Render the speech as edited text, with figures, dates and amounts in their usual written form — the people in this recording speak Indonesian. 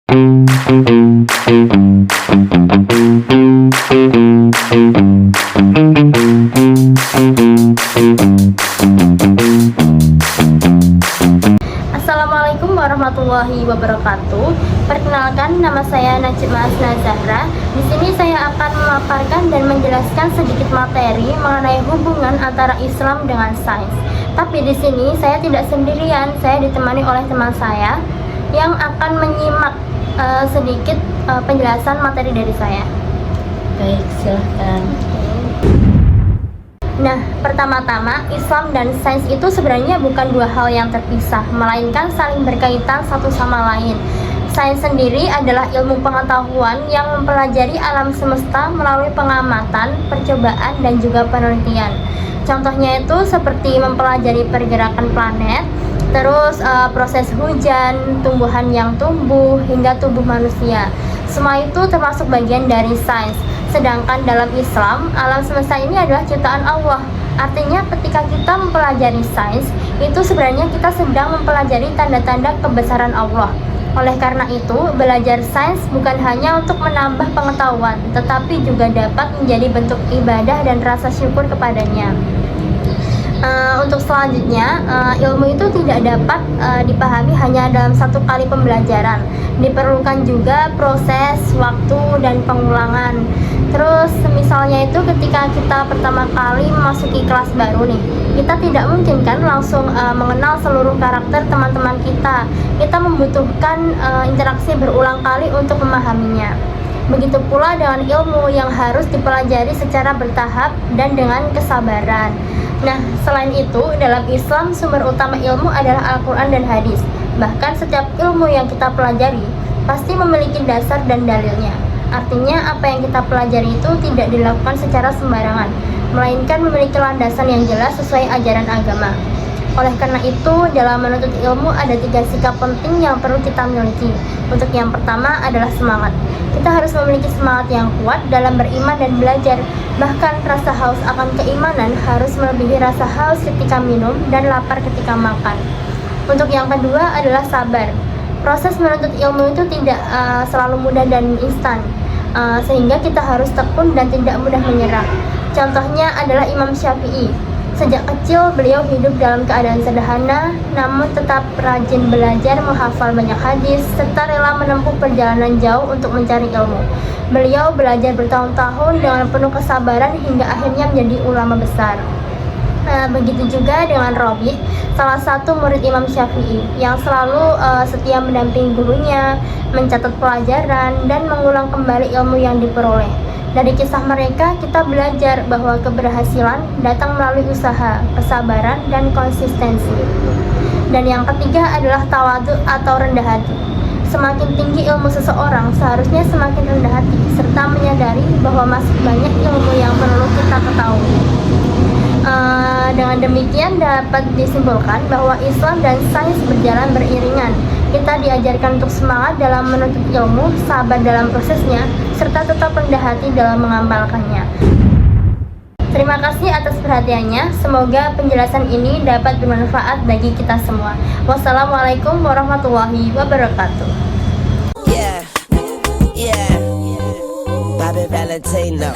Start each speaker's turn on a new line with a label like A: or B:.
A: Assalamualaikum warahmatullahi wabarakatuh. Perkenalkan, nama saya Najma Asna Zahra. Di sini saya akan memaparkan dan menjelaskan sedikit materi mengenai hubungan antara Islam dengan sains. Tapi di sini saya tidak sendirian, saya ditemani oleh teman saya yang akan menyimak sedikit penjelasan materi dari saya.
B: Baik, silahkan.
A: Nah, pertama-tama, Islam dan sains itu sebenarnya bukan dua hal yang terpisah, melainkan saling berkaitan satu sama lain. Sains sendiri adalah ilmu pengetahuan yang mempelajari alam semesta melalui pengamatan, percobaan, dan juga penelitian. Contohnya itu seperti mempelajari pergerakan planet, terus proses hujan, tumbuhan yang tumbuh, hingga tubuh manusia. Semua itu termasuk bagian dari sains. Sedangkan dalam Islam, alam semesta ini adalah ciptaan Allah. Artinya ketika kita mempelajari sains, itu sebenarnya kita sedang mempelajari tanda-tanda kebesaran Allah. Oleh karena itu, belajar sains bukan hanya untuk menambah pengetahuan, tetapi juga dapat menjadi bentuk ibadah dan rasa syukur kepadanya. Untuk selanjutnya, ilmu itu tidak dapat dipahami hanya dalam satu kali pembelajaran. Diperlukan juga proses, waktu, dan pengulangan. Terus misalnya itu ketika kita pertama kali memasuki kelas baru nih, kita tidak mungkin kan langsung mengenal seluruh karakter teman-teman kita. Kita membutuhkan interaksi berulang kali untuk memahaminya. Begitu pula dengan ilmu yang harus dipelajari secara bertahap dan dengan kesabaran. Nah, selain itu, dalam Islam sumber utama ilmu adalah Al-Quran dan hadis. Bahkan setiap ilmu yang kita pelajari pasti memiliki dasar dan dalilnya. Artinya apa yang kita pelajari itu tidak dilakukan secara sembarangan, melainkan memiliki landasan yang jelas sesuai ajaran agama. Oleh karena itu, dalam menuntut ilmu ada 3 sikap penting yang perlu kita miliki. Untuk yang pertama adalah semangat. Kita harus memiliki semangat yang kuat dalam beriman dan belajar. Bahkan rasa haus akan keimanan harus melebihi rasa haus ketika minum dan lapar ketika makan. Untuk yang kedua adalah sabar. Proses menuntut ilmu itu tidak selalu mudah dan instan, sehingga kita harus tekun dan tidak mudah menyerah. Contohnya adalah Imam Syafi'i. Sejak kecil beliau hidup dalam keadaan sederhana, namun tetap rajin belajar, menghafal banyak hadis, serta rela menempuh perjalanan jauh untuk mencari ilmu. Beliau belajar bertahun-tahun dengan penuh kesabaran hingga akhirnya menjadi ulama besar. Begitu juga dengan Rabi, salah satu murid Imam Syafi'i yang selalu setia mendampingi gurunya, mencatat pelajaran, dan mengulang kembali ilmu yang diperoleh. Dari kisah mereka, kita belajar bahwa keberhasilan datang melalui usaha, kesabaran, dan konsistensi. Dan yang ketiga adalah tawadu atau rendah hati. Semakin tinggi ilmu seseorang, seharusnya semakin rendah hati, serta menyadari bahwa masih banyak ilmu yang perlu kita ketahui. Dengan demikian dapat disimpulkan bahwa Islam dan sains berjalan beriringan. Kita diajarkan untuk semangat dalam menuntut ilmu, sabar dalam prosesnya, serta tetap rendah hati dalam mengamalkannya. Terima kasih atas perhatiannya. Semoga penjelasan ini dapat bermanfaat bagi kita semua. Wassalamualaikum warahmatullahi wabarakatuh.
C: Yeah, Bobby Valentino.